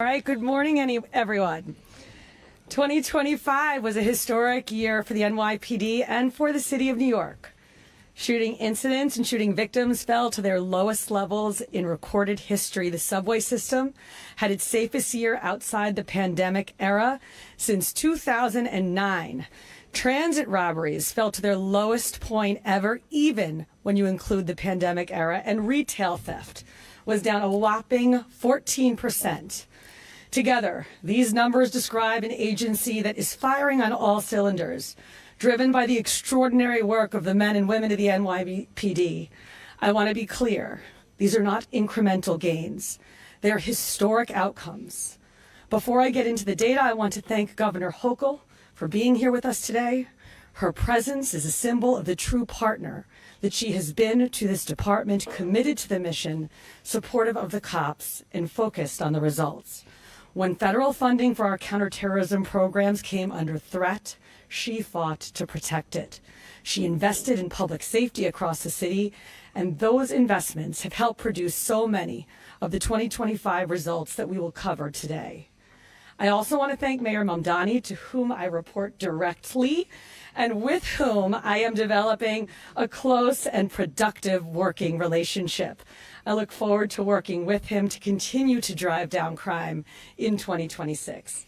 All right, good morning, everyone. 2025 was a historic year for the NYPD and for the city of New York. Shooting incidents and shooting victims fell to their lowest levels in recorded history. The subway system had its safest year outside the pandemic era since 2009. Transit robberies fell to their lowest point ever, even when you include the pandemic era, and retail theft was down a whopping 14%. Together, these numbers describe an agency that is firing on all cylinders, driven by the extraordinary work of the men and women of the NYPD. I want to be clear, these are not incremental gains. They are historic outcomes. Before I get into the data, I want to thank Governor Hochul for being here with us today. Her presence is a symbol of the true partner that she has been to this department, committed to the mission, supportive of the cops, and focused on the results. When federal funding for our counterterrorism programs came under threat, she fought to protect it. She invested in public safety across the city, and those investments have helped produce so many of the 2025 results that we will cover today. I also want to thank Mayor Mamdani, to whom I report directly, and with whom I am developing a close and productive working relationship. I look forward to working with him to continue to drive down crime in 2026.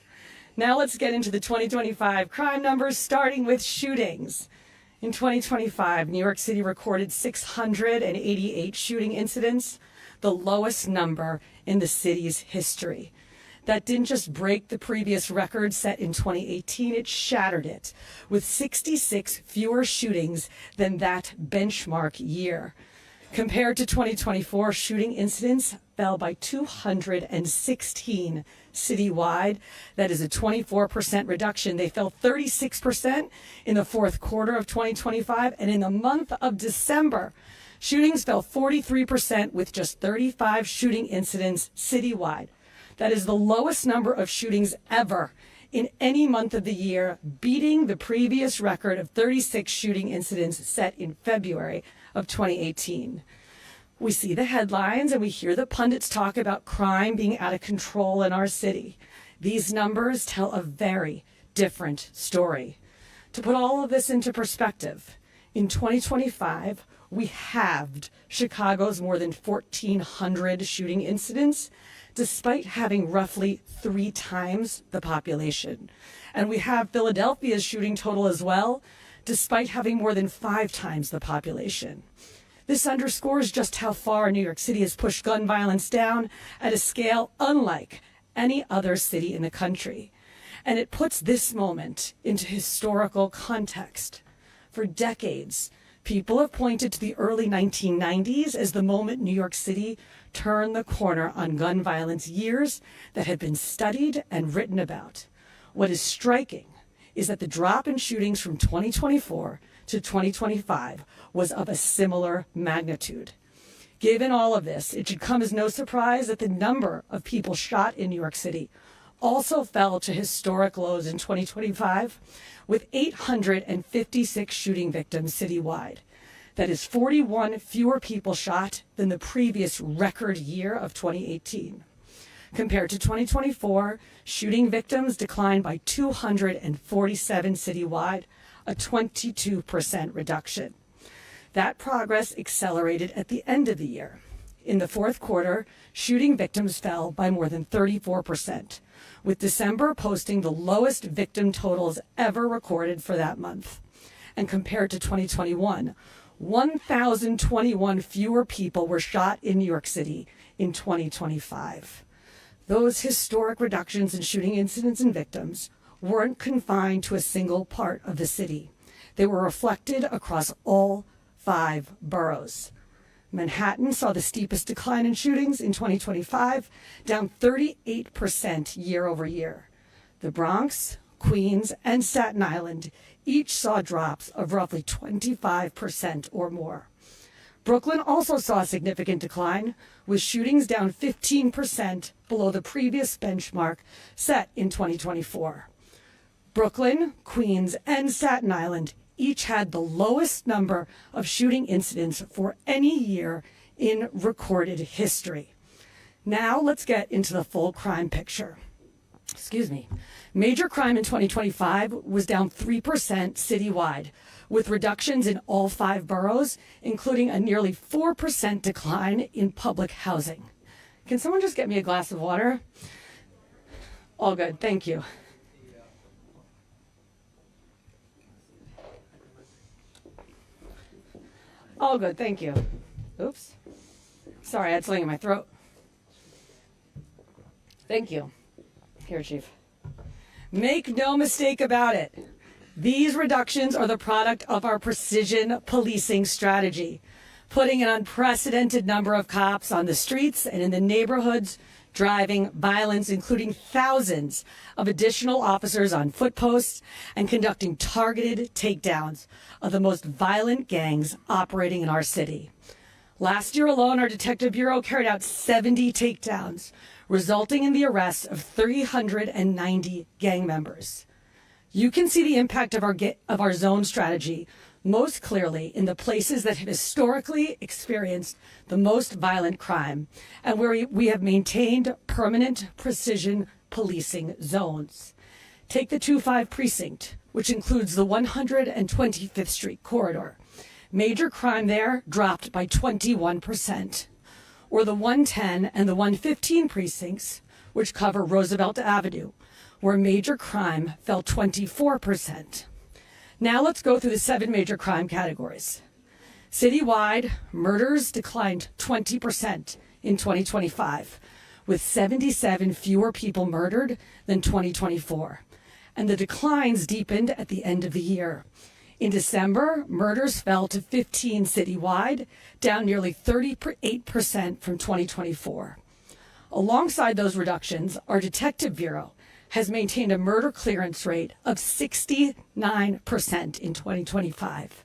Now let's get into the 2025 crime numbers, starting with shootings. In 2025, New York City recorded 688 shooting incidents, the lowest number in the city's history. That didn't just break the previous record set in 2018, it shattered it, with 66 fewer shootings than that benchmark year. Compared to 2024, shooting incidents fell by 216 citywide. That is a 24% reduction. They fell 36% in the fourth quarter of 2025, and in the month of December, shootings fell 43% with just 35 shooting incidents citywide. That is the lowest number of shootings ever in any month of the year, beating the previous record of 36 shooting incidents set in February of 2018. We see the headlines and we hear the pundits talk about crime being out of control in our city. These numbers tell a very different story. To put all of this into perspective, in 2025, we halved Chicago's more than 1,400 shooting incidents, despite having roughly 3 times the population. And we have Philadelphia's shooting total as well, despite having more than 5 times the population. This underscores just how far New York City has pushed gun violence down at a scale unlike any other city in the country. And it puts this moment into historical context. For decades, people have pointed to the early 1990s as the moment New York City turned the corner on gun violence, years that had been studied and written about. What is striking is that the drop in shootings from 2024 to 2025 was of a similar magnitude. Given all of this, it should come as no surprise that the number of people shot in New York City also fell to historic lows in 2025, with 856 shooting victims citywide. That is 41 fewer people shot than the previous record year of 2018. Compared to 2024, shooting victims declined by 247 citywide, a 22% reduction. That progress accelerated at the end of the year. In the fourth quarter, shooting victims fell by more than 34%, with December posting the lowest victim totals ever recorded for that month. And compared to 2021, 1,021 fewer people were shot in New York City in 2025. Those historic reductions in shooting incidents and victims weren't confined to a single part of the city. They were reflected across all 5 boroughs. Manhattan saw the steepest decline in shootings in 2025, down 38% year over year. The Bronx, Queens, and Staten Island each saw drops of roughly 25% or more. Brooklyn also saw a significant decline, with shootings down 15% below the previous benchmark set in 2024. Brooklyn, Queens, and Staten Island each had the lowest number of shooting incidents for any year in recorded history. Now let's get into the full crime picture. Major crime in 2025 was down 3% citywide, with reductions in all 5 boroughs, including a nearly 4% decline in public housing. Can someone just get me a glass of water? All good, thank you. All good, thank you. Oops. Sorry, I had something in my throat. Thank you. Here, Chief. Make no mistake about it. These reductions are the product of our precision policing strategy, putting an unprecedented number of cops on the streets and in the neighborhoods, driving violence, including thousands of additional officers on foot posts, and conducting targeted takedowns of the most violent gangs operating in our city. Last year alone, our Detective Bureau carried out 70 takedowns, resulting in the arrest of 390 gang members. You can see the impact of our zone strategy most clearly in the places that have historically experienced the most violent crime and where we have maintained permanent precision policing zones. Take the 2-5 precinct, which includes the 125th Street corridor. Major crime there dropped by 21%. Or the 110 and the 115 precincts, which cover Roosevelt Avenue, where major crime fell 24%. Now let's go through the 7 major crime categories. Citywide, murders declined 20% in 2025, with 77 fewer people murdered than 2024. And the declines deepened at the end of the year. In December, murders fell to 15 citywide, down nearly 38% from 2024. Alongside those reductions, our Detective Bureau has maintained a murder clearance rate of 69% in 2025.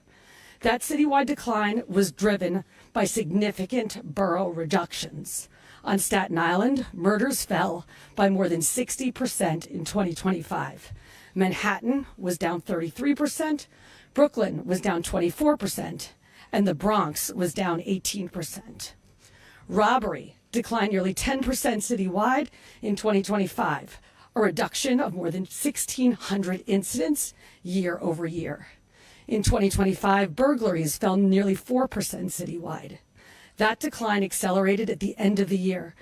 That citywide decline was driven by significant borough reductions. On Staten Island, murders fell by more than 60% in 2025. Manhattan was down 33%, Brooklyn was down 24%, and the Bronx was down 18%. Robbery declined nearly 10% citywide in 2025, a reduction of more than 1,600 incidents year over year. In 2025, burglaries fell nearly 4% citywide. That decline accelerated at the end of the year,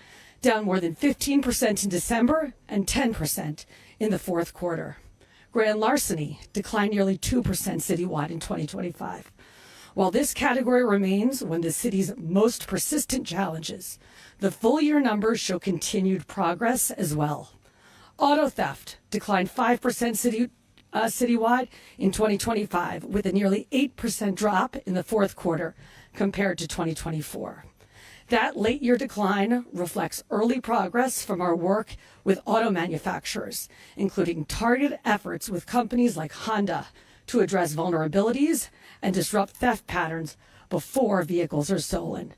down more than 15% in December and 10% in the fourth quarter. Grand larceny declined nearly 2% citywide in 2025. While this category remains one of the city's most persistent challenges, the full year numbers show continued progress as well. Auto theft declined 5% citywide in 2025, with a nearly 8% drop in the fourth quarter compared to 2024. That late year decline reflects early progress from our work with auto manufacturers, including targeted efforts with companies like Honda to address vulnerabilities and disrupt theft patterns before vehicles are stolen.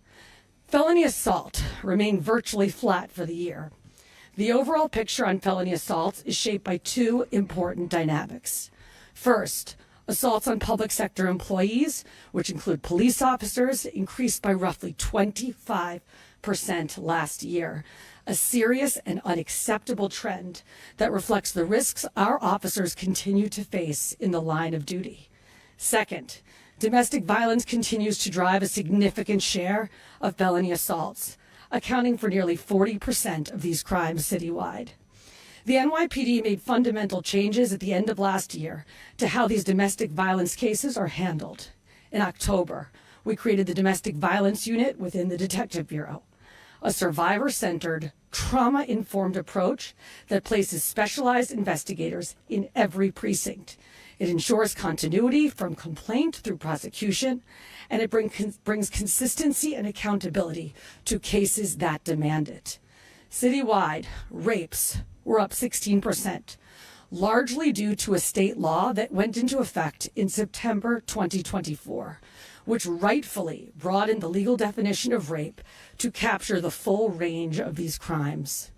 Felony assault remained virtually flat for the year. The overall picture on felony assaults is shaped by 2 important dynamics. First, assaults on public sector employees, which include police officers, increased by roughly 25% last year, a serious and unacceptable trend that reflects the risks our officers continue to face in the line of duty. Second, domestic violence continues to drive a significant share of felony assaults, accounting for nearly 40% of these crimes citywide. The NYPD made fundamental changes at the end of last year to how these domestic violence cases are handled. In October, we created the Domestic Violence Unit within the Detective Bureau, a survivor-centered, trauma-informed approach that places specialized investigators in every precinct. It ensures continuity from complaint through prosecution, and it brings consistency and accountability to cases that demand it. Citywide, rapes were up 16%, largely due to a state law that went into effect in September 2024, which rightfully broadened the legal definition of rape to capture the full range of these crimes.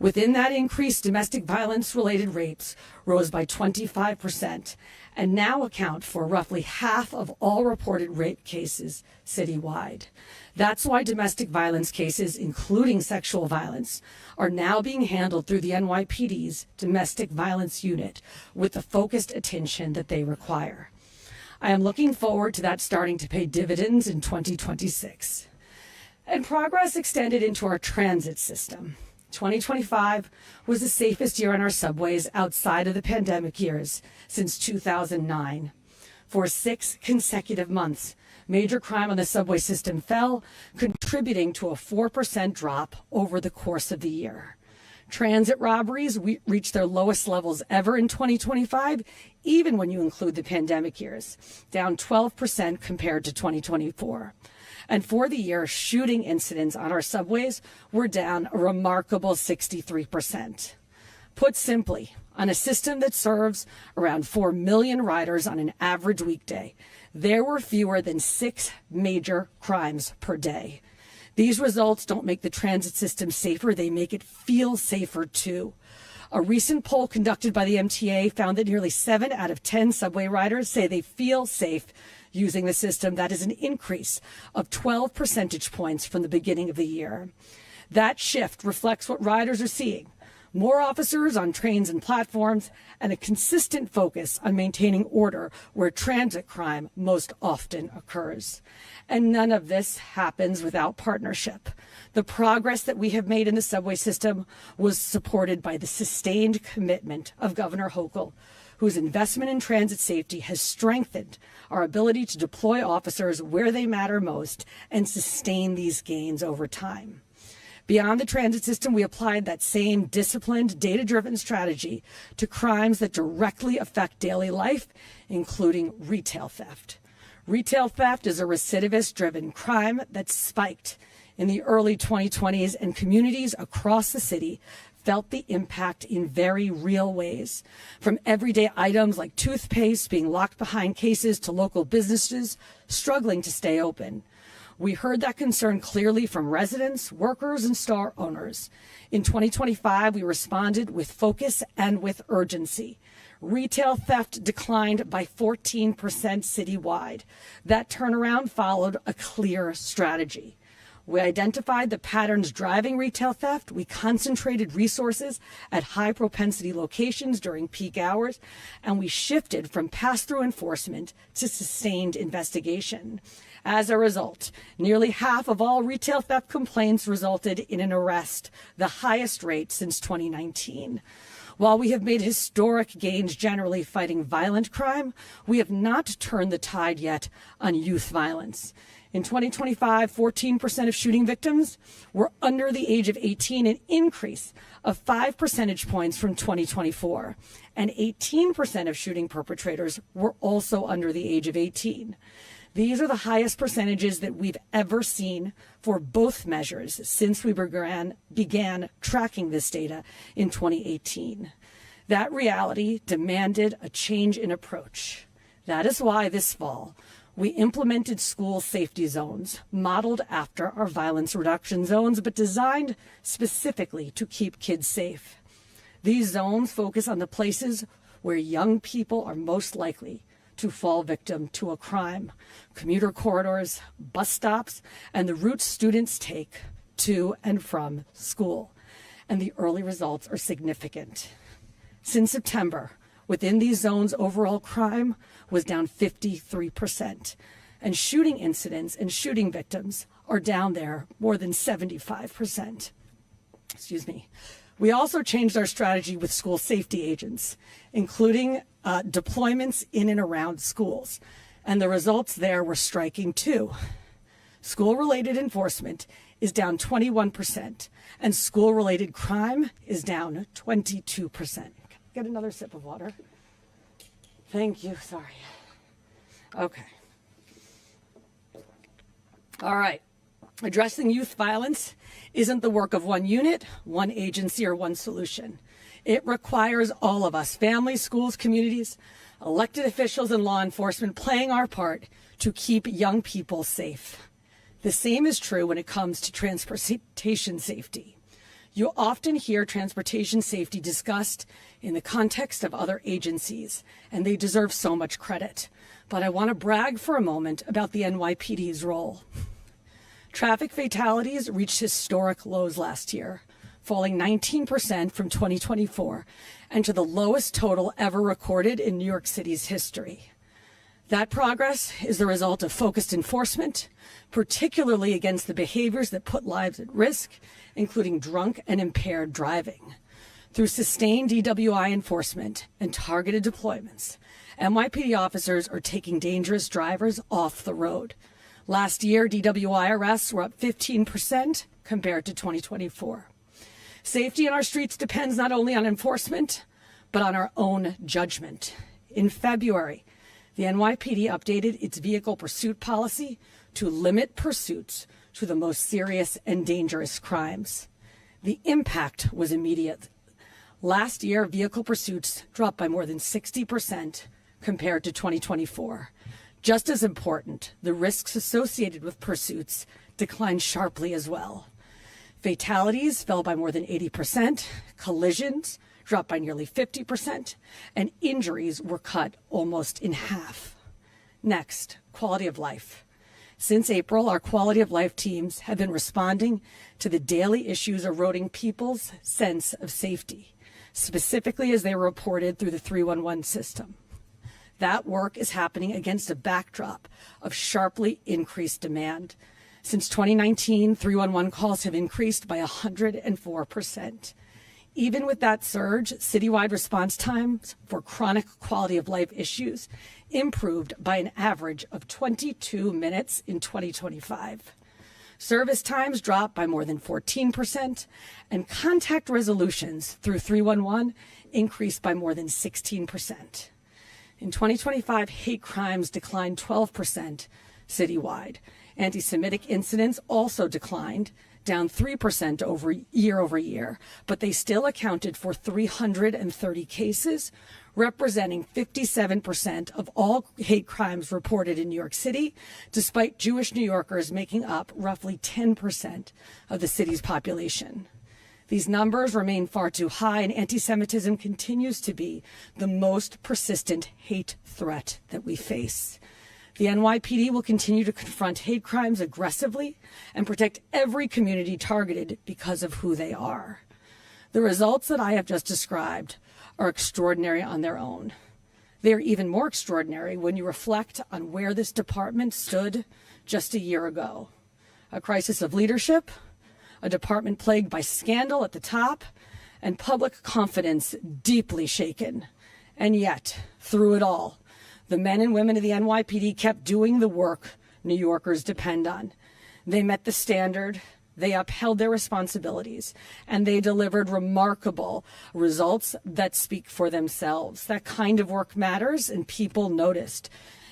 Within that increase, domestic violence-related rapes rose by 25% and now account for roughly half of all reported rape cases citywide. That's why domestic violence cases, including sexual violence, are now being handled through the NYPD's Domestic Violence Unit with the focused attention that they require. I am looking forward to that starting to pay dividends in 2026. And progress extended into our transit system. 2025 was the safest year on our subways outside of the pandemic years since 2009. For 6 consecutive months, major crime on the subway system fell, contributing to a 4% drop over the course of the year. Transit robberies reached their lowest levels ever in 2025, even when you include the pandemic years, down 12% compared to 2024. And for the year, shooting incidents on our subways were down a remarkable 63%. Put simply, on a system that serves around 4 million riders on an average weekday, there were fewer than 6 major crimes per day. These results don't make the transit system safer, they make it feel safer too. A recent poll conducted by the MTA found that nearly 7 out of 10 subway riders say they feel safe using the system. That is an increase of 12 percentage points from the beginning of the year. That shift reflects what riders are seeing: more officers on trains and platforms, and a consistent focus on maintaining order where transit crime most often occurs. And none of this happens without partnership. The progress that we have made in the subway system was supported by the sustained commitment of Governor Hochul, whose investment in transit safety has strengthened our ability to deploy officers where they matter most and sustain these gains over time. Beyond the transit system, we applied that same disciplined, data-driven strategy to crimes that directly affect daily life, including retail theft. Retail theft is a recidivist-driven crime that spiked in the early 2020s, and communities across the city felt the impact in very real ways, from everyday items like toothpaste being locked behind cases to local businesses struggling to stay open. We heard that concern clearly from residents, workers, and store owners. In 2025, we responded with focus and with urgency. Retail theft declined by 14% citywide. That turnaround followed a clear strategy. We identified the patterns driving retail theft. We concentrated resources at high-propensity locations during peak hours, and we shifted from pass-through enforcement to sustained investigation. As a result, nearly half of all retail theft complaints resulted in an arrest, the highest rate since 2019. While we have made historic gains generally fighting violent crime, we have not turned the tide yet on youth violence. In 2025, 14% of shooting victims were under the age of 18, an increase of 5 percentage points from 2024. And 18% of shooting perpetrators were also under the age of 18. These are the highest percentages that we've ever seen for both measures since we began tracking this data in 2018. That reality demanded a change in approach. That is why this fall, we implemented school safety zones, modeled after our violence reduction zones, but designed specifically to keep kids safe. These zones focus on the places where young people are most likely to fall victim to a crime: commuter corridors, bus stops, and the routes students take to and from school. And the early results are significant. Since September, within these zones, overall crime was down 53%, and shooting incidents and shooting victims are down there more than 75%. Excuse me. We also changed our strategy with school safety agents, including deployments in and around schools, and the results there were striking too. School-related enforcement is down 21%, and school-related crime is down 22%. Get another sip of water. Thank you. Sorry. Okay. All right. Addressing youth violence isn't the work of one unit, one agency, or one solution. It requires all of us, families, schools, communities, elected officials, and law enforcement, playing our part to keep young people safe. The same is true when it comes to transportation safety. You often hear transportation safety discussed in the context of other agencies, and they deserve so much credit. But I want to brag for a moment about the NYPD's role. Traffic fatalities reached historic lows last year, falling 19% from 2024 and to the lowest total ever recorded in New York City's history. That progress is the result of focused enforcement, particularly against the behaviors that put lives at risk, including drunk and impaired driving. Through sustained DWI enforcement and targeted deployments, NYPD officers are taking dangerous drivers off the road. Last year, DWI arrests were up 15% compared to 2024. Safety in our streets depends not only on enforcement, but on our own judgment. In February, the NYPD updated its vehicle pursuit policy to limit pursuits to the most serious and dangerous crimes. The impact was immediate. Last year, vehicle pursuits dropped by more than 60% compared to 2024. Just as important, the risks associated with pursuits declined sharply as well. Fatalities fell by more than 80%, collisions dropped by nearly 50%, and injuries were cut almost in half. Next, quality of life. Since April, our quality of life teams have been responding to the daily issues eroding people's sense of safety, specifically as they were reported through the 311 system. That work is happening against a backdrop of sharply increased demand. Since 2019, 311 calls have increased by 104%. Even with that surge, citywide response times for chronic quality of life issues improved by an average of 22 minutes in 2025. Service times dropped by more than 14%, and contact resolutions through 311 increased by more than 16%. In 2025, hate crimes declined 12% citywide. Anti-Semitic incidents also declined, down 3% year over year, but they still accounted for 330 cases, representing 57% of all hate crimes reported in New York City, despite Jewish New Yorkers making up roughly 10% of the city's population. These numbers remain far too high, and anti-Semitism continues to be the most persistent hate threat that we face. The NYPD will continue to confront hate crimes aggressively and protect every community targeted because of who they are. The results that I have just described are extraordinary on their own. They are even more extraordinary when you reflect on where this department stood just a year ago. A crisis of leadership, a department plagued by scandal at the top, and public confidence deeply shaken. And yet, through it all, the men and women of the NYPD kept doing the work New Yorkers depend on. They met the standard, they upheld their responsibilities, and they delivered remarkable results that speak for themselves. That kind of work matters, and people noticed.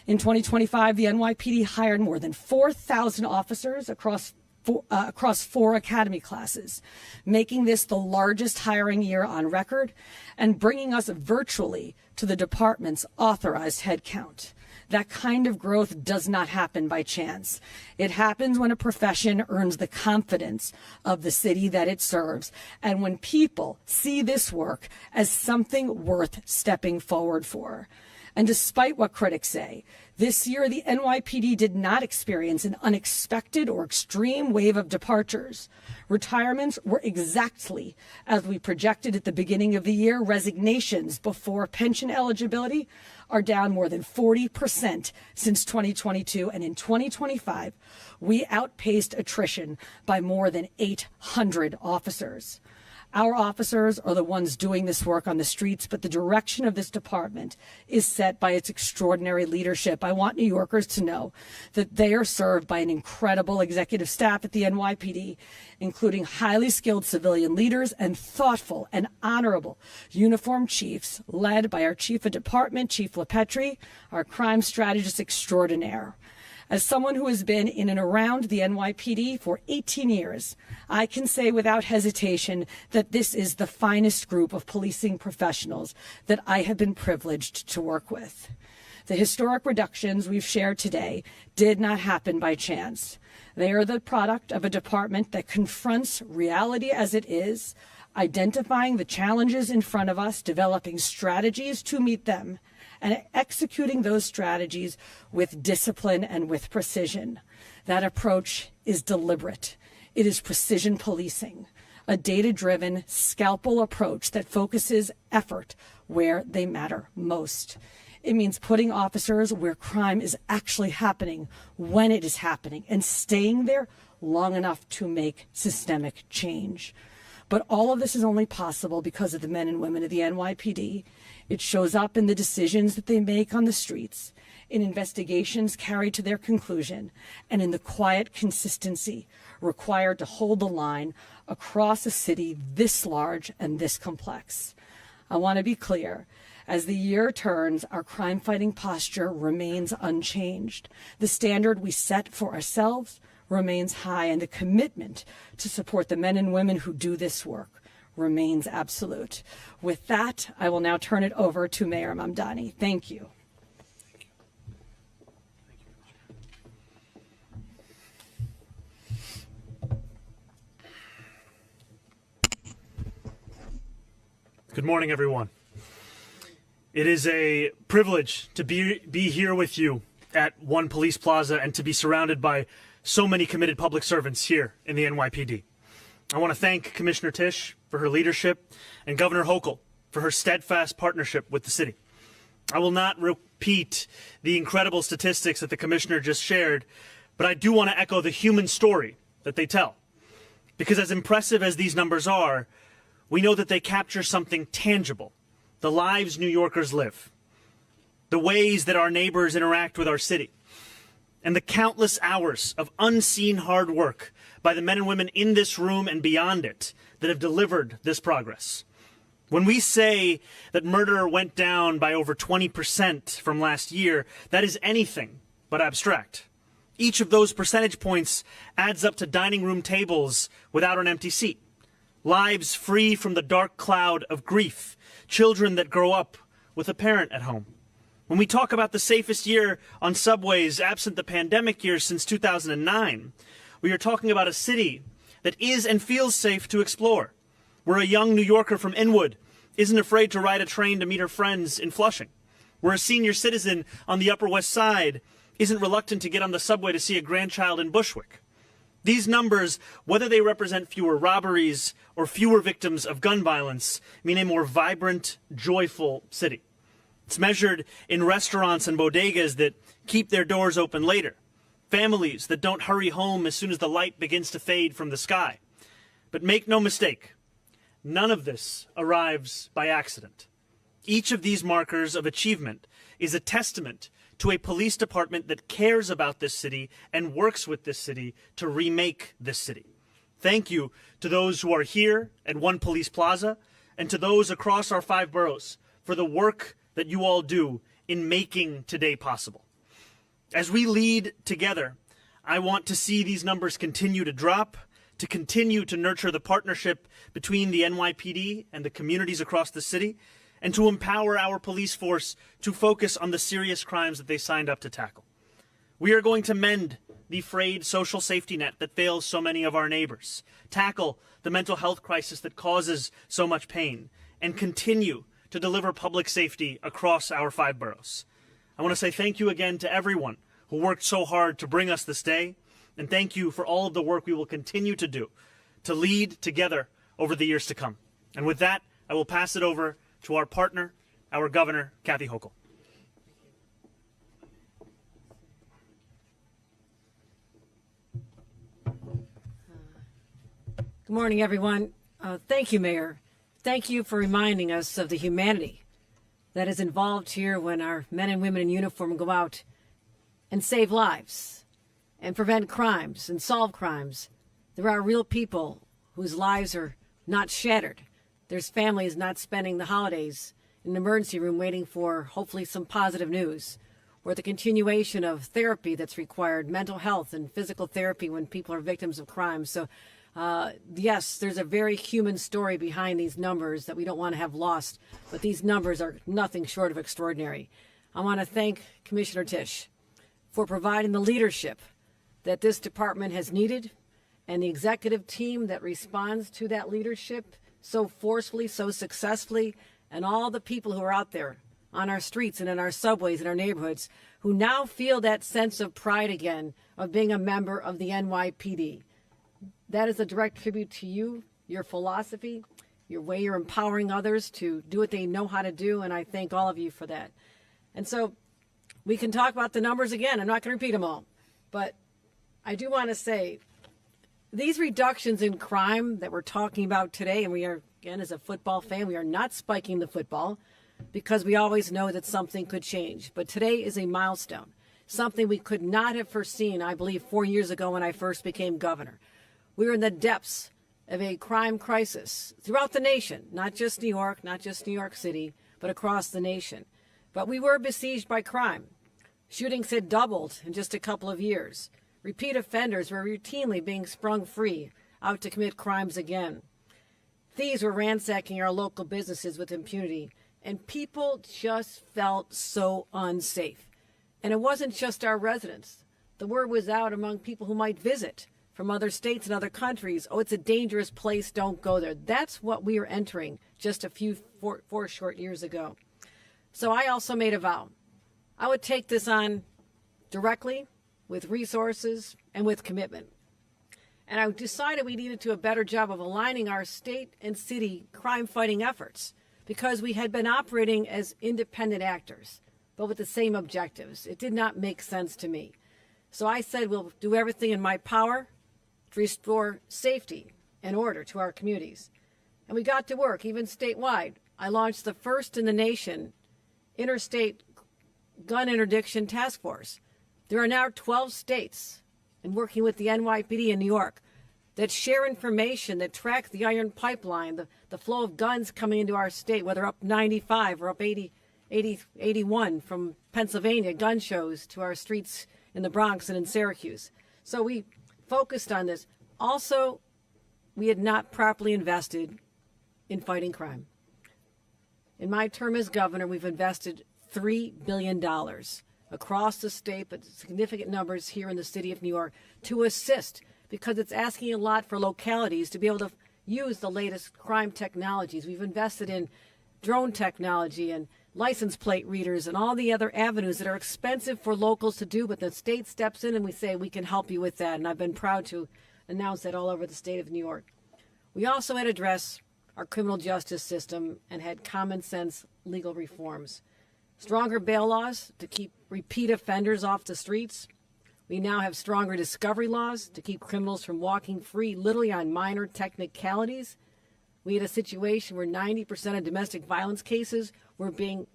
In 2025, the NYPD hired more than 4,000 officers across 4 academy classes, making this the largest hiring year on record and bringing us virtually to the department's authorized headcount. That kind of growth does not happen by chance. It happens when a profession earns the confidence of the city that it serves, and when people see this work as something worth stepping forward for. And despite what critics say, this year the NYPD did not experience an unexpected or extreme wave of departures. Retirements were exactly as we projected at the beginning of the year. Resignations before pension eligibility are down more than 40% since 2022. And in 2025, we outpaced attrition by more than 800 officers. Our officers are the ones doing this work on the streets, but the direction of this department is set by its extraordinary leadership. I want New Yorkers to know that they are served by an incredible executive staff at the NYPD, including highly skilled civilian leaders and thoughtful and honorable uniformed chiefs led by our chief of department, Chief LaPetri, our crime strategist extraordinaire. As someone who has been in and around the NYPD for 18 years, I can say without hesitation that this is the finest group of policing professionals that I have been privileged to work with. The historic reductions we've shared today did not happen by chance. They are the product of a department that confronts reality as it is, identifying the challenges in front of us, developing strategies to meet them, and executing those strategies with discipline and with precision. That approach is deliberate. It is precision policing, a data-driven, scalpel approach that focuses effort where they matter most. It means putting officers where crime is actually happening, when it is happening, and staying there long enough to make systemic change. But all of this is only possible because of the men and women of the NYPD. It shows up in the decisions that they make on the streets, in investigations carried to their conclusion, and in the quiet consistency required to hold the line across a city this large and this complex. I want to be clear. As the year turns, our crime-fighting posture remains unchanged. The standard we set for ourselves remains high, and the commitment to support the men and women who do this work remains absolute. With that, I will now turn it over to Mayor Mamdani. Thank you. Good morning, everyone. It is a privilege to be here with you at One Police Plaza and to be surrounded by so many committed public servants here in the NYPD. I want to thank Commissioner Tisch for her leadership and Governor Hochul for her steadfast partnership with the city. I will not repeat the incredible statistics that the Commissioner just shared, but I do want to echo the human story that they tell. Because as impressive as these numbers are, we know that they capture something tangible, the lives New Yorkers live, the ways that our neighbors interact with our city, and the countless hours of unseen hard work by the men and women in this room and beyond it that have delivered this progress. When we say that murder went down by over 20% from last year, that is anything but abstract. Each of those percentage points adds up to dining room tables without an empty seat, lives free from the dark cloud of grief, children that grow up with a parent at home. When we talk about the safest year on subways absent the pandemic years since 2009, we are talking about a city that is and feels safe to explore, where a young New Yorker from Inwood isn't afraid to ride a train to meet her friends in Flushing, where a senior citizen on the Upper West Side isn't reluctant to get on the subway to see a grandchild in Bushwick. These numbers, whether they represent fewer robberies or fewer victims of gun violence, mean a more vibrant, joyful city. It's measured in restaurants and bodegas that keep their doors open later, families that don't hurry home as soon as the light begins to fade from the sky. But make no mistake, none of this arrives by accident. Each of these markers of achievement is a testament to a police department that cares about this city and works with this city to remake this city. Thank you to those who are here at One Police Plaza and to those across our 5 boroughs for the work that you all do in making today possible. As we lead together, I want to see these numbers continue to drop, to continue to nurture the partnership between the NYPD and the communities across the city, and to empower our police force to focus on the serious crimes that they signed up to tackle. We are going to mend the frayed social safety net that fails so many of our neighbors, tackle the mental health crisis that causes so much pain, and continue to deliver public safety across our 5 boroughs. I want to say thank you again to everyone who worked so hard to bring us this day, and thank you for all of the work we will continue to do to lead together over the years to come. And with that, I will pass it over to our partner, our Governor, Kathy Hochul. Good morning, everyone. Thank you, Mayor. Thank you for reminding us of the humanity that is involved here when our men and women in uniform go out and save lives and prevent crimes and solve crimes. There are real people whose lives are not shattered. There's families not spending the holidays in an emergency room waiting for hopefully some positive news. or the continuation of therapy that's required, mental health and physical therapy when people are victims of crime. So, yes, there's a very human story behind these numbers that we don't want to have lost, but these numbers are nothing short of extraordinary. I want to thank Commissioner Tisch for providing the leadership that this department has needed, and the executive team that responds to that leadership so forcefully, so successfully, and all the people who are out there on our streets and in our subways and our neighborhoods who now feel that sense of pride again of being a member of the NYPD. That is a direct tribute to you, your philosophy, your way you're empowering others to do what they know how to do, and I thank all of you for that. And so we can talk about the numbers again. I'm not going to repeat them all, but I do want to say these reductions in crime that we're talking about today, and we are, again, as a football fan, we are not spiking the football because we always know that something could change. But today is a milestone, something we could not have foreseen, I believe, 4 years ago when I first became governor. We were in the depths of a crime crisis throughout the nation, not just New York, not just New York City, but across the nation. But we were besieged by crime. Shootings had doubled in just a couple of years. Repeat offenders were routinely being sprung free out to commit crimes again. Thieves were ransacking our local businesses with impunity, and people just felt so unsafe. And it wasn't just our residents. The word was out among people who might visit from other states and other countries. Oh, it's a dangerous place, don't go there. That's what we are entering just a few four short years ago. So I also made a vow. I would take this on directly, with resources, and with commitment. And I decided we needed to do a better job of aligning our state and city crime-fighting efforts because we had been operating as independent actors, but with the same objectives. It did not make sense to me. So I said we'll do everything in my power to restore safety and order to our communities. And we got to work, even statewide. I launched the first in the nation interstate gun interdiction task force. There are now 12 states, and working with the NYPD in New York, that share information, that track the iron pipeline, the flow of guns coming into our state, whether up 95 or up 81 from Pennsylvania, gun shows to our streets in the Bronx and in Syracuse. So we focused on this. Also, we had not properly invested in fighting crime. In my term as governor, we've invested $3 billion across the state, but significant numbers here in the city of New York to assist, because it's asking a lot for localities to be able to use the latest crime technologies. We've invested in drone technology and license plate readers and all the other avenues that are expensive for locals to do, but the state steps in and we say, we can help you with that. And I've been proud to announce that all over the state of New York. We also had to address our criminal justice system and had common sense legal reforms. Stronger bail laws to keep repeat offenders off the streets. We now have stronger discovery laws to keep criminals from walking free literally on minor technicalities. We had a situation where 90% of domestic violence cases were being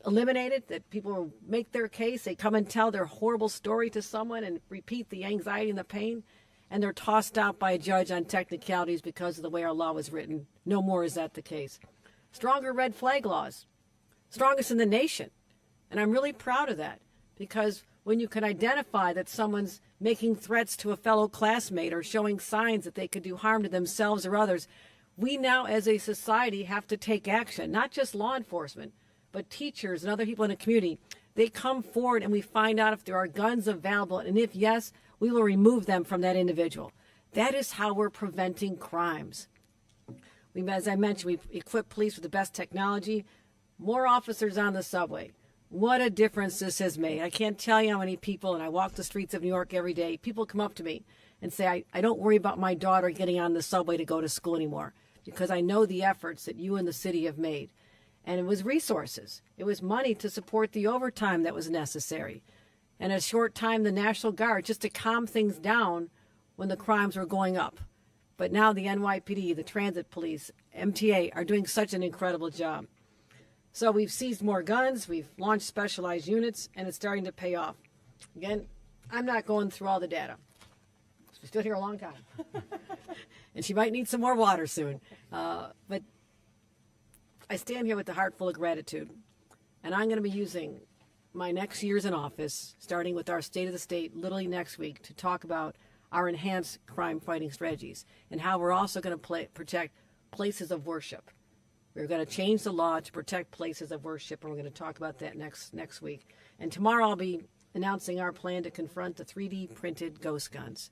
eliminated, that people will make their case, they come and tell their horrible story to someone and repeat the anxiety and the pain, and they're tossed out by a judge on technicalities because of the way our law was written. No more is that the case. Stronger red flag laws, strongest in the nation. And I'm really proud of that, because when you can identify that someone's making threats to a fellow classmate or showing signs that they could do harm to themselves or others, we now as a society have to take action, not just law enforcement, but teachers and other people in the community. They come forward and we find out if there are guns available, and if yes, we will remove them from that individual. That is how we're preventing crimes. As I mentioned, we equip police with the best technology, more officers on the subway. What a difference this has made. I can't tell you how many people, and I walk the streets of New York every day, people come up to me and say, I don't worry about my daughter getting on the subway to go to school anymore, because I know the efforts that you and the city have made. And it was resources. It was money to support the overtime that was necessary. And a short time, the National Guard, just to calm things down when the crimes were going up. But now the NYPD, the transit police, MTA are doing such an incredible job. So we've seized more guns, we've launched specialized units, and it's starting to pay off. Again, I'm not going through all the data. She's still here a long time. And she might need some more water soon. But I stand here with a heart full of gratitude And I'm going to be using my next years in office, starting with our State of the State literally next week, to talk about our enhanced crime fighting strategies and how we're also going to protect places of worship. We're going to change the law to protect places of worship, and we're going to talk about that next week. And tomorrow I'll be announcing our plan to confront the 3D printed ghost guns.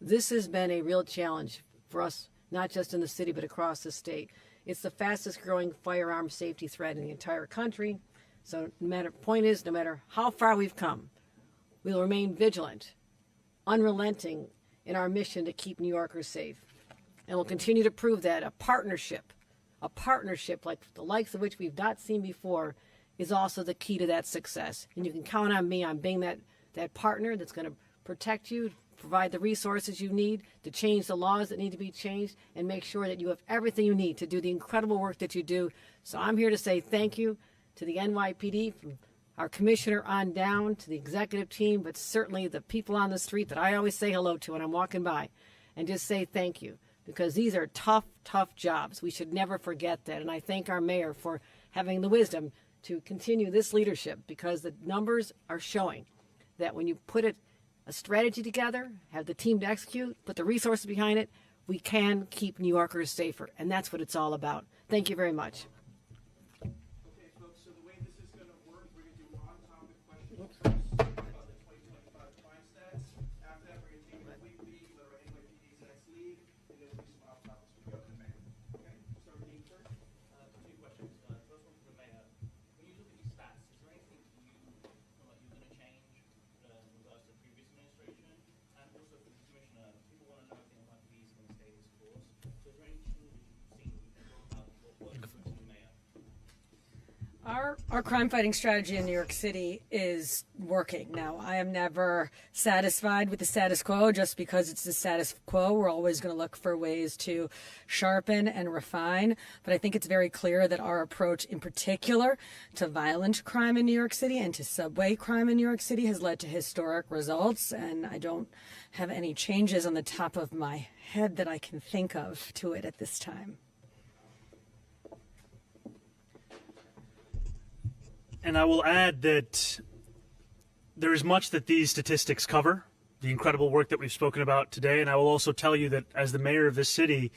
This has been a real challenge for us, not just in the city, but across the state. It's the fastest growing firearm safety threat in the entire country. So point is, no matter how far we've come, we'll remain vigilant, unrelenting in our mission to keep New Yorkers safe. And we'll continue to prove that a partnership like the likes of which we've not seen before is also the key to that success. And you can count on me on being that partner that's going to protect you, provide the resources you need to change the laws that need to be changed, and make sure that you have everything you need to do the incredible work that you do. So I'm here to say thank you to the NYPD, from our commissioner on down to the executive team, but certainly the people on the street that I always say hello to when I'm walking by, and just say thank you, because these are tough, tough jobs. We should never forget that. And I thank our mayor for having the wisdom to continue this leadership, because the numbers are showing that when you put a strategy together, have the team to execute, put the resources behind it, we can keep New Yorkers safer. And that's what it's all about. Thank you very much. Okay, folks, so the way this is going to work, we're going to do on-topic questions first about the 2025 crime stats. After that, we're going to take a quick lead, let our NYPD's next lead, and then we'll do some off-topics with the other mayor. Okay, start with Dean first. Two questions. First one for the mayor. When you look at these stats, is there anything you feel like you're going to change in regards to the previous administration? And also for the commissioner, people want to know if the NYPD is going to stay this course. So is there any changes you've seen that you can talk about what works for the mayor? Our crime fighting strategy in New York City is working. Now, I am never satisfied with the status quo just because it's the status quo. We're always going to look for ways to sharpen and refine. But I think it's very clear that our approach in particular to violent crime in New York City and to subway crime in New York City has led to historic results. And I don't have any changes on the top of my head that I can think of to it at this time. And I will add that there is much that these statistics cover, the incredible work that we've spoken about today. And I will also tell you that as the mayor of this city,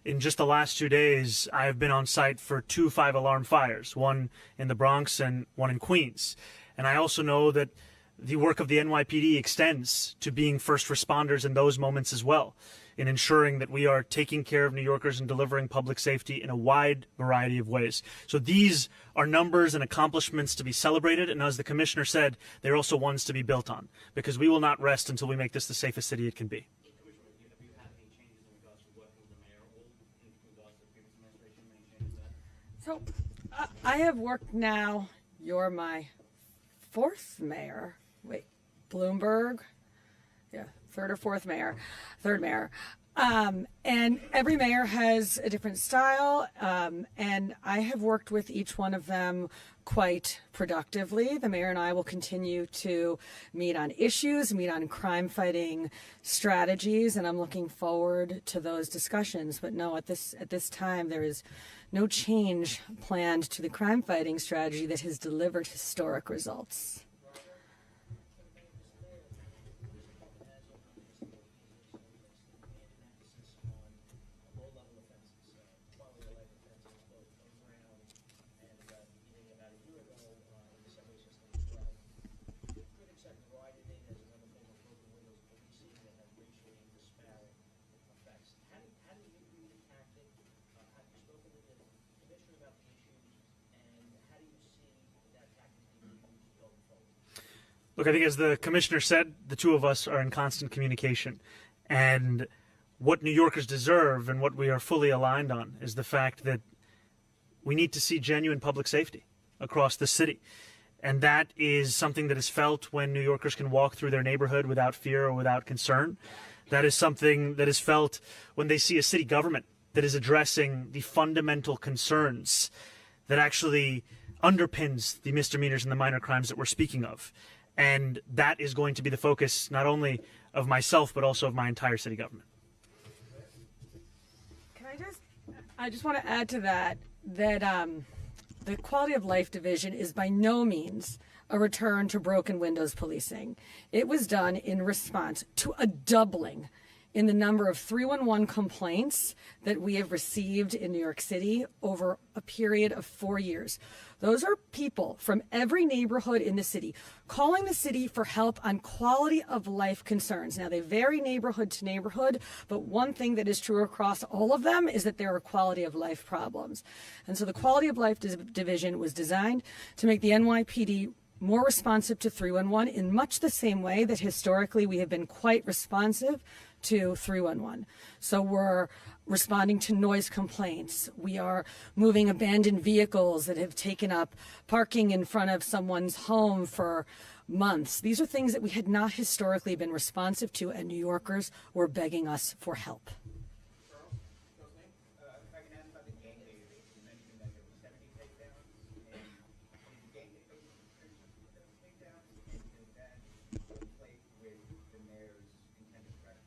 in just the last 2 days, I have been on site for 2 5-alarm fires, one in the Bronx and one in Queens. And I also know that the work of the NYPD extends to being first responders in those moments as well, in ensuring that we are taking care of New Yorkers and delivering public safety in a wide variety of ways. So these are numbers and accomplishments to be celebrated, and as the commissioner said, they're also ones to be built on, because we will not rest until we make this the safest city it can be. Commissioner, have you had any changes in regards to working with the mayor or in regards to the previous administration? Any changes there? So I have worked now, you're my fourth mayor. Wait, Bloomberg? Yeah, third mayor. And every mayor has a different style, and I have worked with each one of them quite productively. The mayor and I will continue to meet on issues, meet on crime fighting strategies, and I'm looking forward to those discussions. But no, at this time, there is no change planned to the crime fighting strategy that has delivered historic results. Look, I think as the commissioner said, the two of us are in constant communication. And what New Yorkers deserve and what we are fully aligned on is the fact that we need to see genuine public safety across the city. And that is something that is felt when New Yorkers can walk through their neighborhood without fear or without concern. That is something that is felt when they see a city government that is addressing the fundamental concerns that actually underpins the misdemeanors and the minor crimes that we're speaking of. And that is going to be the focus not only of myself, but also of my entire city government. I just want to add to that the Quality of Life Division is by no means a return to broken windows policing. It was done in response to a doubling in the number of 311 complaints that we have received in New York City over a period of 4 years. Those are people from every neighborhood in the city calling the city for help on quality of life concerns. Now, they vary neighborhood to neighborhood, but one thing that is true across all of them is that there are quality of life problems. And so the Quality of Life Division was designed to make the NYPD more responsive to 311 in much the same way that historically we have been quite responsive to 311. So we're responding to noise complaints. We are moving abandoned vehicles that have taken up parking in front of someone's home for months. These are things that we had not historically been responsive to, and New Yorkers were begging us for help. If I can ask about the gang database, you mentioned that there were 70 takedowns, and the gang database takedowns, and does that conflict with the mayor's intended threat?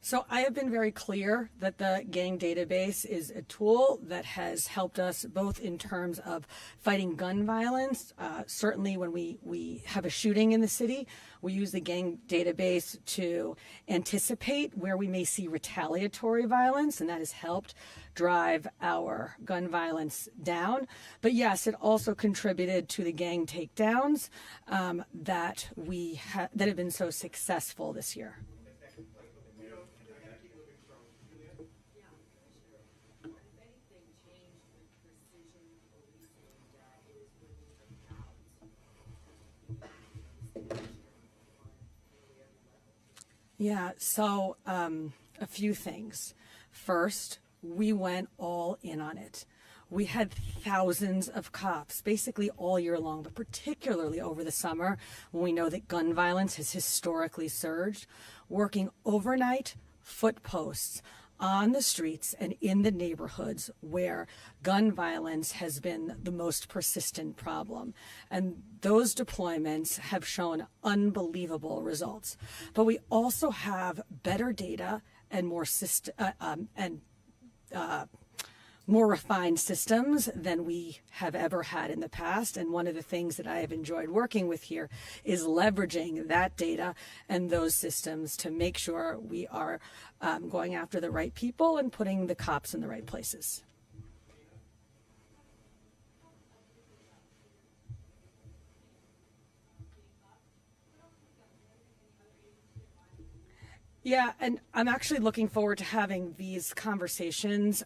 So I have been very clear that the gang database is a tool that has helped us both in terms of fighting gun violence. Certainly when we have a shooting in the city, we use the gang database to anticipate where we may see retaliatory violence, and that has helped drive our gun violence down. But yes, it also contributed to the gang takedowns that have been so successful this year. Yeah, so a few things. First, we went all in on it. We had thousands of cops basically all year long, but particularly over the summer when we know that gun violence has historically surged, working overnight foot posts on the streets and in the neighborhoods where gun violence has been the most persistent problem. And those deployments have shown unbelievable results. But we also have better data and more refined systems than we have ever had in the past. And one of the things that I have enjoyed working with here is leveraging that data and those systems to make sure we are going after the right people and putting the cops in the right places. Yeah, and I'm actually looking forward to having these conversations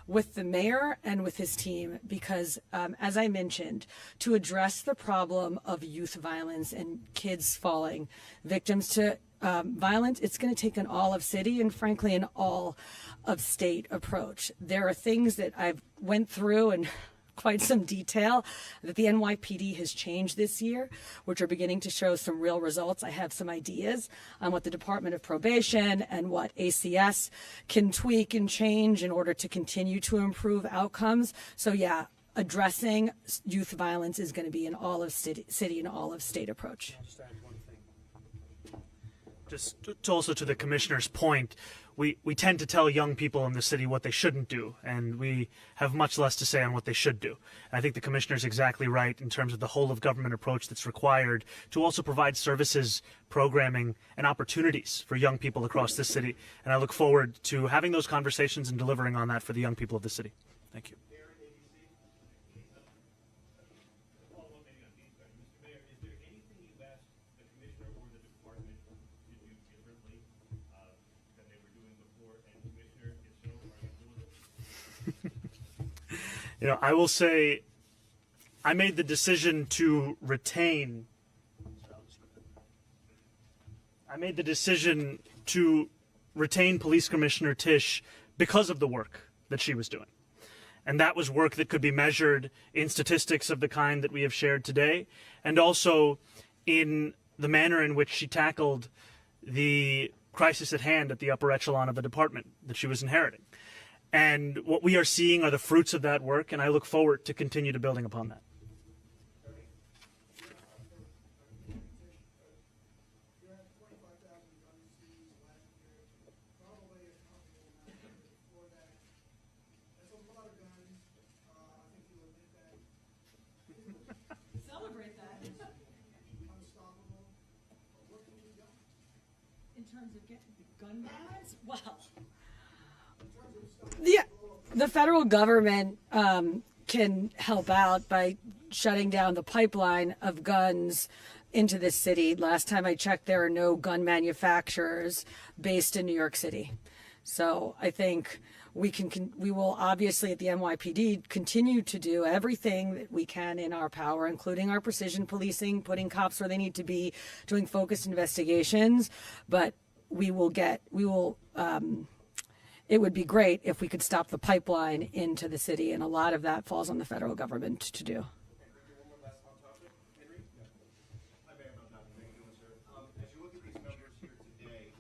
with the mayor and with his team because, as I mentioned, to address the problem of youth violence and kids falling victims to violence, it's going to take an all-of-city and, frankly, an all-of-state approach. There are things that I've went through and quite some detail that the NYPD has changed this year, which are beginning to show some real results. I have some ideas on what the Department of Probation and what ACS can tweak and change in order to continue to improve outcomes. So yeah, addressing youth violence is going to be an all-of-city and all-of-state approach. I'll just add one thing. Just also to the commissioner's point, we tend to tell young people in the city what they shouldn't do, and we have much less to say on what they should do. I think the commissioner's exactly right in terms of the whole of government approach that's required to also provide services, programming, and opportunities for young people across this city. And I look forward to having those conversations and delivering on that for the young people of the city. Thank you. You know, I will say I made the decision to retain Police Commissioner Tisch because of the work that she was doing. And that was work that could be measured in statistics of the kind that we have shared today, and also in the manner in which she tackled the crisis at hand at the upper echelon of the department that she was inheriting. And what we are seeing are the fruits of that work, and I look forward to continue to building upon that. You had 25,000 guns seized last year, probably a comparable amount before that. That's a lot of guns. I terms of getting the gun bans? Well, the federal government can help out by shutting down the pipeline of guns into the city. Last time I checked, there are no gun manufacturers based in New York City. So I think we will obviously at the NYPD continue to do everything that we can in our power, including our precision policing, putting cops where they need to be, doing focused investigations. But it would be great if we could stop the pipeline into the city, and a lot of that falls on the federal government to do. One more last hot topic. Henry? Hi, Mayor Mamdani. How you doing, sir? As you look at these numbers here today,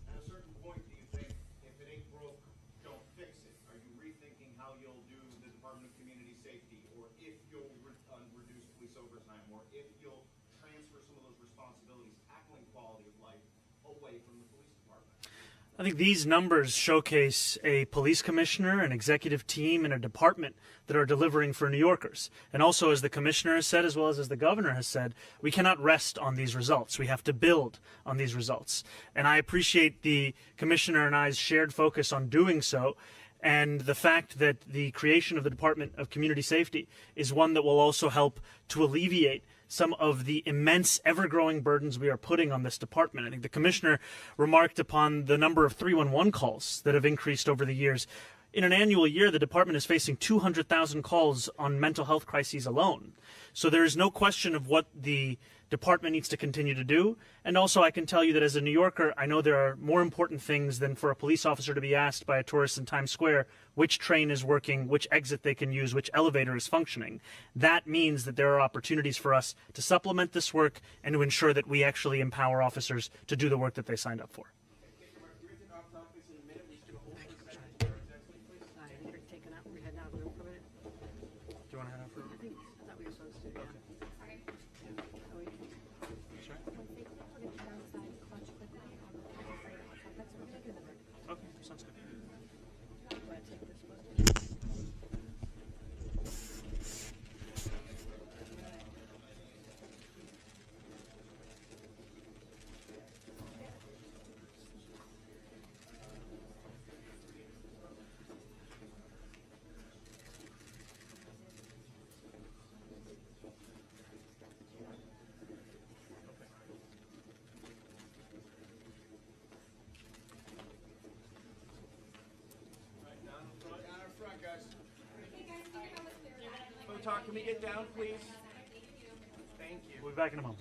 at a certain point, do you think if it ain't broke, don't fix it? Are you rethinking how you'll do the Department of Community Safety, or if you'll reduce police overtime, or if you'll transfer some of those responsibilities, tackling quality of life, away from the police department? I think these numbers showcase a police commissioner, an executive team, and a department that are delivering for New Yorkers. And also, as the commissioner has said, as well as the governor has said, we cannot rest on these results. We have to build on these results. And I appreciate the commissioner and I's shared focus on doing so, and the fact that the creation of the Department of Community Safety is one that will also help to alleviate some of the immense, ever-growing burdens we are putting on this department. I think the commissioner remarked upon the number of 311 calls that have increased over the years. In an annual year, the department is facing 200,000 calls on mental health crises alone. So there is no question of what the department needs to continue to do. And also, I can tell you that as a New Yorker, I know there are more important things than for a police officer to be asked by a tourist in Times Square which train is working, which exit they can use, which elevator is functioning. That means that there are opportunities for us to supplement this work and to ensure that we actually empower officers to do the work that they signed up for. We're going to off topics in a minute. We're just going to hold this second for our executive, please. I think we're taking out. We're heading out of the room for a minute. Do you want to head out for a minute? I thought we were supposed to. Yeah. Oh, wait. Okay, sounds good. Do I take this one? Down in front, guys. Talk, can we get down, please? Thank you. We'll be back in a moment.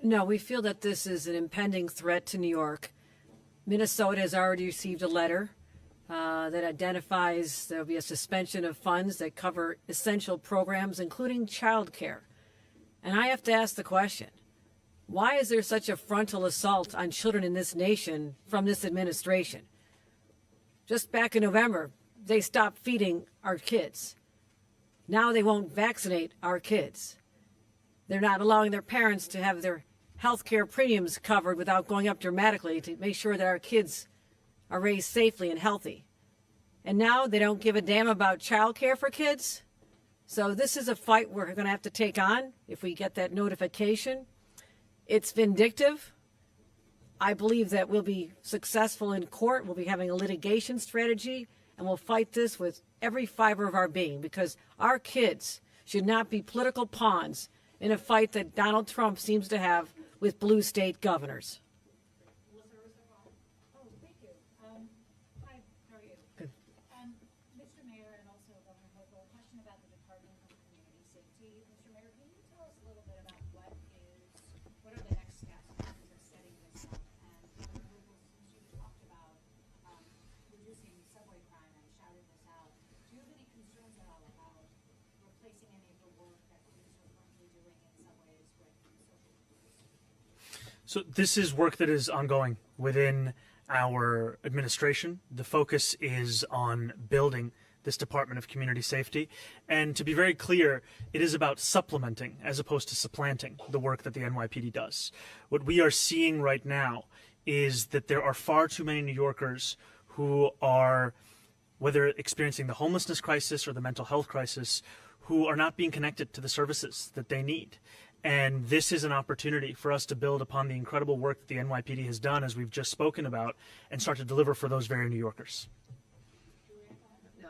No, we feel that this is an impending threat to New York. Minnesota has already received a letter that identifies there will be a suspension of funds that cover essential programs, including child care. And I have to ask the question, why is there such a frontal assault on children in this nation from this administration? Just back in November, they stopped feeding our kids. Now they won't vaccinate our kids. They're not allowing their parents to have their health care premiums covered without going up dramatically to make sure that our kids are raised safely and healthy. And now they don't give a damn about child care for kids. So this is a fight we're going to have to take on if we get that notification. It's vindictive. I believe that we'll be successful in court. We'll be having a litigation strategy, and we'll fight this with every fiber of our being, because our kids should not be political pawns in a fight that Donald Trump seems to have with blue state governors. Oh, thank you. Hi, how are you? Good. Mr. Mayor and also Governor Hochul, a question about the Department of Community Safety. Mr. Mayor, can you tell us a little bit about what are the next steps in terms of setting this up? And Governor Hochul, since you talked about reducing subway crime and shouted this out, do you have any concerns at all about replacing any of the work that police are currently doing in subways with social workers? So this is work that is ongoing within our administration. The focus is on building this Department of Community Safety. And to be very clear, it is about supplementing as opposed to supplanting the work that the NYPD does. What we are seeing right now is that there are far too many New Yorkers who are, whether experiencing the homelessness crisis or the mental health crisis, who are not being connected to the services that they need. And this is an opportunity for us to build upon the incredible work that the NYPD has done, as we've just spoken about, and start to deliver for those very New Yorkers. No,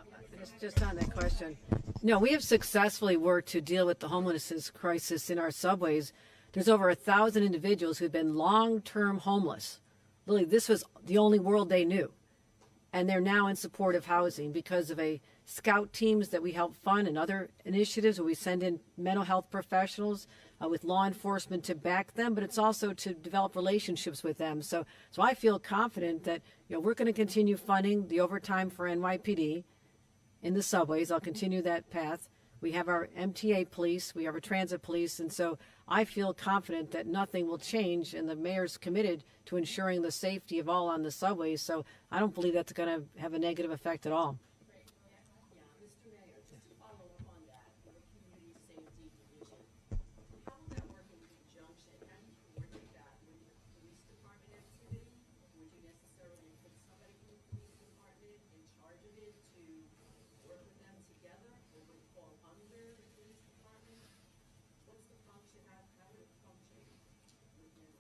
just on that question. No, we have successfully worked to deal with the homelessness crisis in our subways. There's over 1,000 individuals who've been long-term homeless. Literally, this was the only world they knew. And they're now in supportive housing because of a scout teams that we help fund and other initiatives where we send in mental health professionals with law enforcement to back them, but it's also to develop relationships with them. So I feel confident that we're going to continue funding the overtime for NYPD in the subways. I'll continue that path. We have our MTA police, we have our transit police, and so I feel confident that nothing will change, and the mayor's committed to ensuring the safety of all on the subways, so I don't believe that's going to have a negative effect at all. Mr. Mayor, just to follow up on that, the Community Safety Division, how will that work in conjunction? How do you coordinate that with the police department activity? Would you necessarily put somebody from the police department in charge of it to work with them together, or would it fall under the police department? What's the function? How would it function within?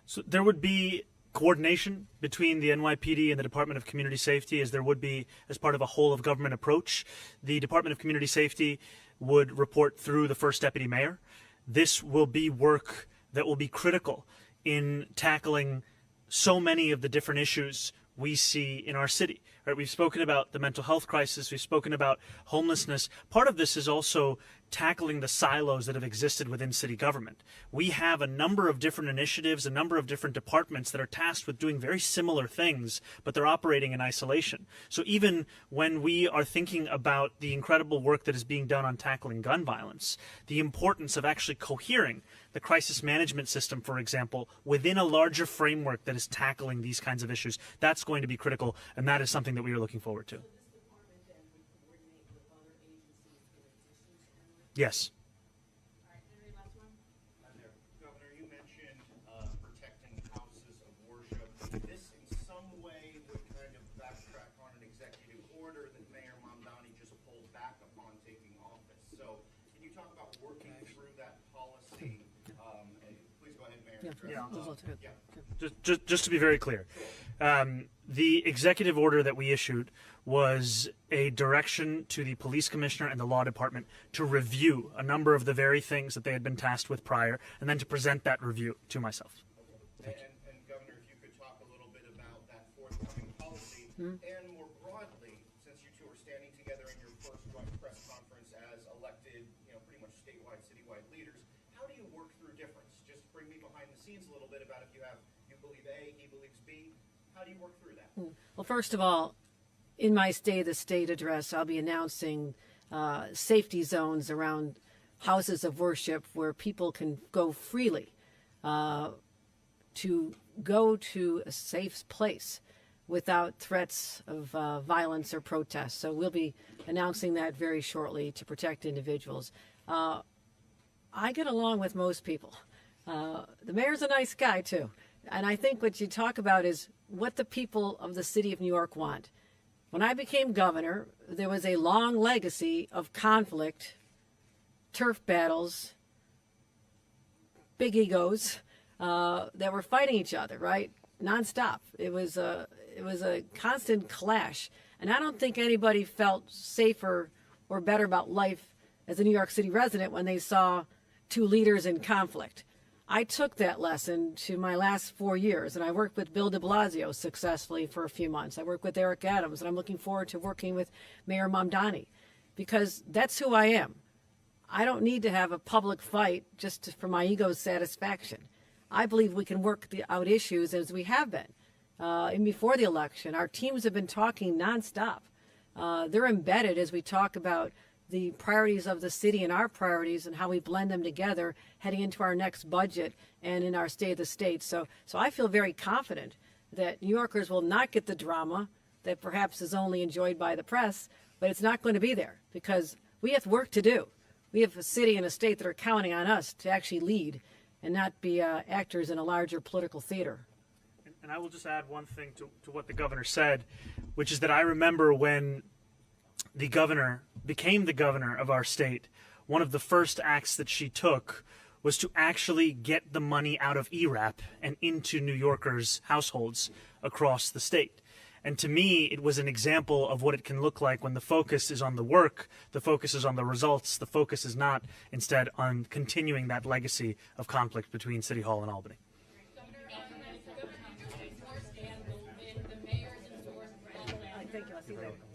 So there would be coordination between the NYPD and the Department of Community Safety, as there would be as part of a whole of government approach. The Department of Community Safety would report through the first deputy mayor. This will be work that will be critical in tackling so many of the different issues we see in our city. Right? We've spoken about the mental health crisis. We've spoken about homelessness. Part of this is also tackling the silos that have existed within city government. We have a number of different initiatives, a number of different departments that are tasked with doing very similar things, but they're operating in isolation. So even when we are thinking about the incredible work that is being done on tackling gun violence, the importance of actually cohering the crisis management system, for example, within a larger framework that is tackling these kinds of issues, that's going to be critical, and that is something that we are looking forward to. Yes. Governor, you mentioned protecting houses of worship. This in some way would kind of backtrack on an executive order that Mayor Mamdani just pulled back upon taking office. So can you talk about working through that policy? And please go ahead, Mayor. Just to be very clear, the executive order that we issued was a direction to the police commissioner and the law department to review a number of the very things that they had been tasked with prior, and then to present that review to myself. And Governor, if you could talk a little bit about that forthcoming policy, and more broadly, since you two are standing together in your first joint press conference as elected, pretty much statewide, citywide leaders, how do you work through difference? Just bring me behind the scenes a little bit about if you believe A, he believes B. How do you work through that? Well, first of all, in my State of the State address, I'll be announcing safety zones around houses of worship where people can go freely to go to a safe place without threats of violence or protests. So we'll be announcing that very shortly to protect individuals. I get along with most people. The mayor's a nice guy, too. And I think what you talk about is what the people of the city of New York want. When I became governor, there was a long legacy of conflict, turf battles, big egos that were fighting each other, right? Nonstop. It was a constant clash. And I don't think anybody felt safer or better about life as a New York City resident when they saw two leaders in conflict. I took that lesson to my last 4 years, and I worked with Bill de Blasio successfully for a few months. I worked with Eric Adams, and I'm looking forward to working with Mayor Mamdani, because that's who I am. I don't need to have a public fight just for my ego's satisfaction. I believe we can work out issues as we have been. And before the election, our teams have been talking nonstop. They're embedded as we talk about the priorities of the city and our priorities and how we blend them together heading into our next budget and in our State of the State. So I feel very confident that New Yorkers will not get the drama that perhaps is only enjoyed by the press, but it's not going to be there because we have work to do. We have a city and a state that are counting on us to actually lead and not be actors in a larger political theater. And I will just add one thing to what the governor said, which is that I remember when the governor became the governor of our state, one of the first acts that she took was to actually get the money out of ERAP and into New Yorkers' households across the state. And to me, it was an example of what it can look like when the focus is on the work, the focus is on the results, the focus is not instead on continuing that legacy of conflict between City Hall and Albany. Thank you. I'll see you later.